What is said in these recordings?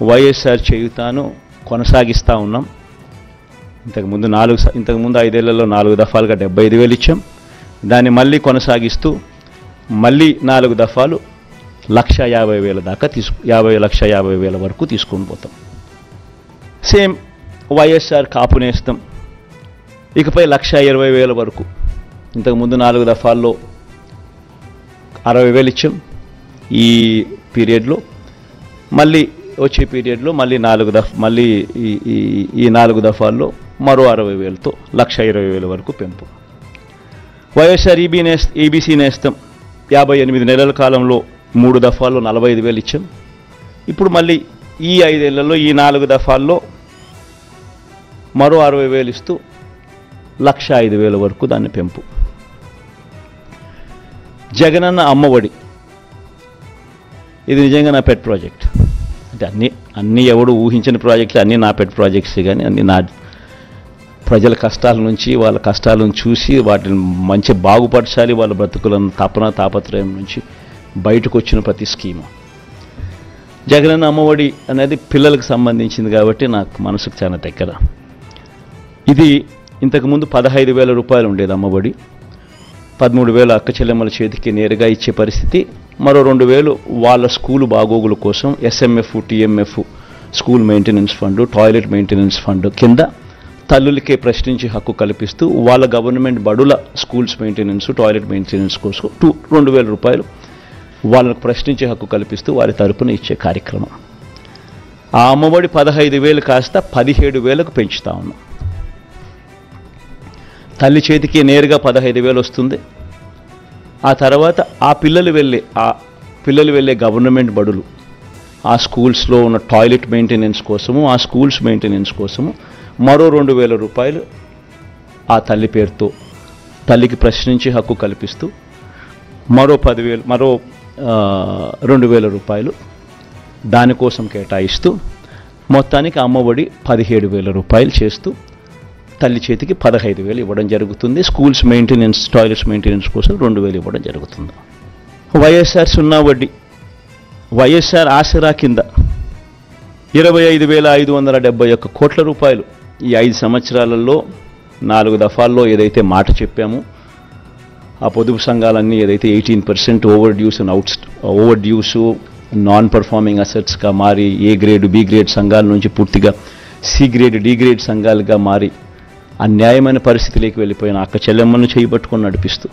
వైఎస్ఆర్ చేయూతను కొనసాగిస్తూ ఉన్నాం. ఇంతకుముందు 5 ఏళ్లలో 4 దఫాలుగా 75,000 ఇచ్చాం. దాన్ని మళ్ళీ కొనసాగిస్తూ మళ్ళీ 4 దఫాలు 1,50,000 దాకా 1,50,000 వరకు తీసుకొని పోతాం. సేమ్ వైఎస్ఆర్ కాపు నేస్తం ఇకపై 1,20,000 వరకు. ఇంతకుముందు 4 దఫాల్లో 60,000 ఇచ్చాం. ఈ పీరియడ్లో మళ్ళీ వచ్చే పీరియడ్లో మళ్ళీ ఈ 4 దఫాల్లో మరో 60,000తో 1,20,000 వరకు పెంపు. వైఎస్ఆర్ ఈబీసీ నేస్తం 58 నెలల కాలంలో 3 దఫాల్లో 45,000 ఇచ్చాం. ఇప్పుడు మళ్ళీ ఈ 5 ఏళ్లలో ఈ 4 దఫాల్లో మరో 60,000 ఇస్తూ 1,05,000 వరకు దాన్ని పెంపు. జగనన్న అమ్మఒడి ఇది నిజంగా నా పెట్ ప్రాజెక్ట్. అంటే అన్నీ ఎవడు ఊహించని ప్రాజెక్టులు, అన్నీ నా పెట్ ప్రాజెక్ట్స్. కానీ అన్నీ నా ప్రజల కష్టాల నుంచి, వాళ్ళ కష్టాలను చూసి వాటిని మంచి బాగుపరచాలి, వాళ్ళ బ్రతుకులను తాపత్రయం నుంచి బయటకు వచ్చిన ప్రతి స్కీము. జగనన్న అమ్మఒడి అనేది పిల్లలకు సంబంధించింది కాబట్టి నాకు మనసుకు చాలా దగ్గర. ఇది ఇంతకుముందు 15,000 రూపాయలు ఉండేది అమ్మఒడి. 13,000 అక్క చెల్లెమ్మల చేతికి నేరుగా ఇచ్చే పరిస్థితి. మరో 2,000 వాళ్ళ స్కూలు బాగోగుల కోసం SMF, TMF, school maintenance fund, toilet maintenance fund కింద తల్లులకే ప్రశ్నించే హక్కు కల్పిస్తూ వాళ్ళ గవర్నమెంట్ బడుల స్కూల్స్ మెయింటెనెన్స్, టాయిలెట్ మెయింటెనెన్స్ కోసం 2,000 రూపాయలు వాళ్ళకు ప్రశ్నించే హక్కు కల్పిస్తూ వారి తరపున ఇచ్చే కార్యక్రమం. ఆ అమ్మఒడి 15,000 కాస్త 17,000కు పెంచుతా ఉన్నాం. తల్లి చేతికి నేరుగా 15,000 వస్తుంది. ఆ తర్వాత ఆ పిల్లలు వెళ్ళే గవర్నమెంట్ బడులు, ఆ స్కూల్స్లో ఉన్న టాయిలెట్ మెయింటెనెన్స్ కోసము, ఆ స్కూల్స్ మెయింటెనెన్స్ కోసము మరో 2,000 రూపాయలు ఆ తల్లి పేరుతో తల్లికి ప్రశ్నించే హక్కు కల్పిస్తూ మరో 2,000 రూపాయలు దానికోసం కేటాయిస్తూ మొత్తానికి అమ్మఒడి 17,000 రూపాయలు చేస్తూ తల్లి చేతికి 15,000 ఇవ్వడం జరుగుతుంది. స్కూల్స్ మెయింటెనెన్స్, టాయిలెట్స్ మెయింటెనెన్స్ కోసం 2,000 ఇవ్వడం జరుగుతుంది. వైఎస్ఆర్ సున్నా వడ్డీ, వైఎస్ఆర్ ఆసరా కింద 25,571 కోట్ల రూపాయలు ఈ 5 సంవత్సరాలలో 4 దఫాల్లో ఏదైతే మాట చెప్పామో ఆ పొదుపు సంఘాలన్నీ ఏదైతే 18% ఓవర్ డ్యూస్ నాన్ పర్ఫార్మింగ్ అసెట్స్గా మారి ఏ గ్రేడ్, బి గ్రేడ్ సంఘాల నుంచి పూర్తిగా సి గ్రేడ్, డి గ్రేడ్ సంఘాలుగా మారి అన్యాయమైన పరిస్థితిలోకి వెళ్ళిపోయిన అక్క చెల్లెమ్మను చేయబట్టుకొని నడిపిస్తూ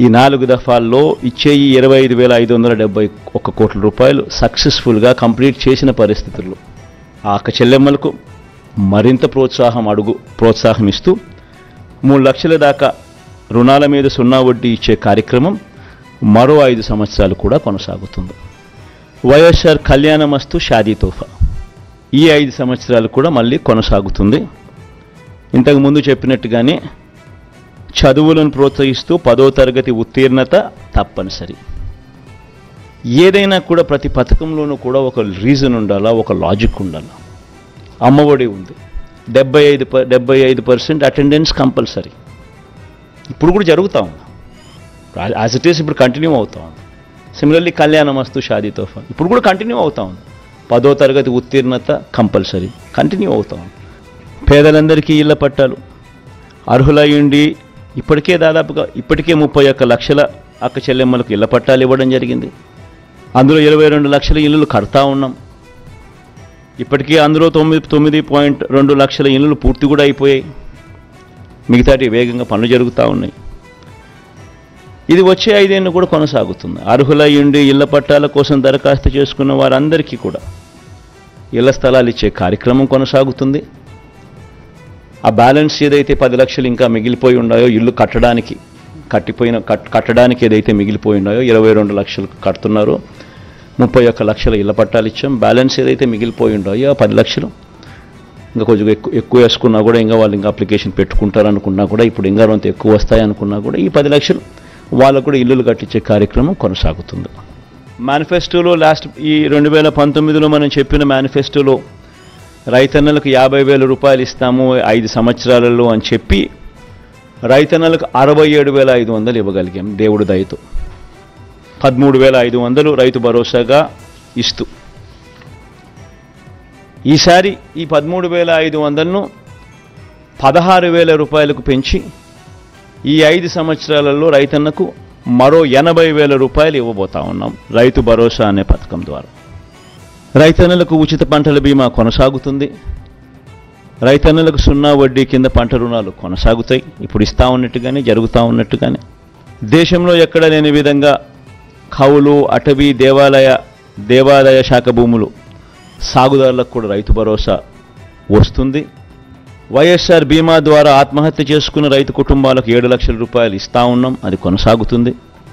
ఈ 4 దఫాల్లో ఇచ్చే ఈ 25,571 కోట్ల రూపాయలు సక్సెస్ఫుల్గా కంప్లీట్ చేసిన పరిస్థితుల్లో ఆ అక్క చెల్లెమ్మలకు మరింత ప్రోత్సాహం ఇస్తూ 3 లక్షల దాకా రుణాల మీద సున్నా వడ్డీ ఇచ్చే కార్యక్రమం మరో 5 సంవత్సరాలు కూడా కొనసాగుతుంది. వైఎస్ఆర్ కళ్యాణమస్తు షాదీ తోఫా ఈ 5 సంవత్సరాలు కూడా మళ్ళీ కొనసాగుతుంది. ఇంతకుముందు చెప్పినట్టుగానే చదువులను ప్రోత్సహిస్తూ 10వ తరగతి ఉత్తీర్ణత తప్పనిసరి. ఏదైనా కూడా ప్రతి పథకంలోనూ కూడా ఒక రీజన్ ఉండాలా, ఒక లాజిక్ ఉండాలా. అమ్మఒడి ఉంది, 75% అటెండెన్స్ కంపల్సరీ. ఇప్పుడు కూడా జరుగుతూ ఉంది, యాజ్ ఇట్ ఈస్ ఇప్పుడు కంటిన్యూ అవుతూ ఉంది. సిమిలర్లీ కళ్యాణమస్తు షాదీ తోఫా ఇప్పుడు కూడా కంటిన్యూ అవుతూ ఉంది. 10వ తరగతి ఉత్తీర్ణత కంపల్సరీ కంటిన్యూ అవుతూ ఉంది. పేదలందరికీ ఇళ్ల పట్టాలు అర్హులయ్యుండి ఇప్పటికే 31 లక్షల అక్క చెల్లెమ్మలకు ఇళ్ల పట్టాలు ఇవ్వడం జరిగింది. అందులో 22 లక్షల ఇళ్ళు కడతా ఉన్నాం. ఇప్పటికీ అందులో 9.2 లక్షల ఇళ్ళు పూర్తి కూడా అయిపోయాయి. మిగతాటి వేగంగా పనులు జరుగుతూ ఉన్నాయి. ఇది వచ్చే 5 ఏళ్ళు కూడా కొనసాగుతుంది. అర్హులయ్యుండి ఇళ్ల పట్టాల కోసం దరఖాస్తు చేసుకున్న వారందరికీ కూడా ఇళ్ల స్థలాలు ఇచ్చే కార్యక్రమం కొనసాగుతుంది. ఆ బ్యాలెన్స్ ఏదైతే 10 లక్షలు ఇంకా మిగిలిపోయి ఉన్నాయో ఇల్లు కట్టడానికి ఏదైతే మిగిలిపోయి ఉన్నాయో 22 లక్షలు కడుతున్నారో 31 లక్షల ఇళ్ల పట్టాలు ఇచ్చాం. బ్యాలెన్స్ ఏదైతే మిగిలిపోయి ఉన్నాయో 10 లక్షలు ఇంకా కొంచెం ఎక్కువ వేసుకున్నా కూడా ఇంకా వాళ్ళు ఇంకా అప్లికేషన్ పెట్టుకుంటారనుకున్నా కూడా ఇప్పుడు ఇంకా కొంత ఎక్కువ వస్తాయనుకున్నా కూడా ఈ 10 లక్షలు వాళ్ళకు కూడా ఇల్లులు కట్టించే కార్యక్రమం కొనసాగుతుంది. మేనిఫెస్టోలో ఈ 2019లో మనం చెప్పిన మేనిఫెస్టోలో రైతన్నలకు 50,000 రూపాయలు ఇస్తాము 5 సంవత్సరాలలో అని చెప్పి రైతన్నలకు 67,500 ఇవ్వగలిగాం దేవుడి దయతో. 13,500 రైతు భరోసాగా ఇస్తూ ఈసారి ఈ 13,500ను 16,000 రూపాయలకు పెంచి ఈ 5 సంవత్సరాలలో రైతన్నకు మరో 80,000 రూపాయలు ఇవ్వబోతా ఉన్నాం రైతు భరోసా అనే పథకం ద్వారా. రైతన్నలకు ఉచిత పంటల బీమా కొనసాగుతుంది. రైతన్నలకు 0 వడ్డీ కింద పంట రుణాలు కొనసాగుతాయి. ఇప్పుడు ఇస్తా ఉన్నట్టుగానే జరుగుతూ ఉన్నట్టుగానే. దేశంలో ఎక్కడ లేని విధంగా కౌలు, అటవీ, దేవాదాయ శాఖ భూములు సాగుదారులకు కూడా రైతు భరోసా వస్తుంది. వైఎస్ఆర్ బీమా ద్వారా ఆత్మహత్య చేసుకున్న రైతు కుటుంబాలకు 7 లక్షల రూపాయలు ఇస్తా ఉన్నాం, అది కొనసాగుతుంది.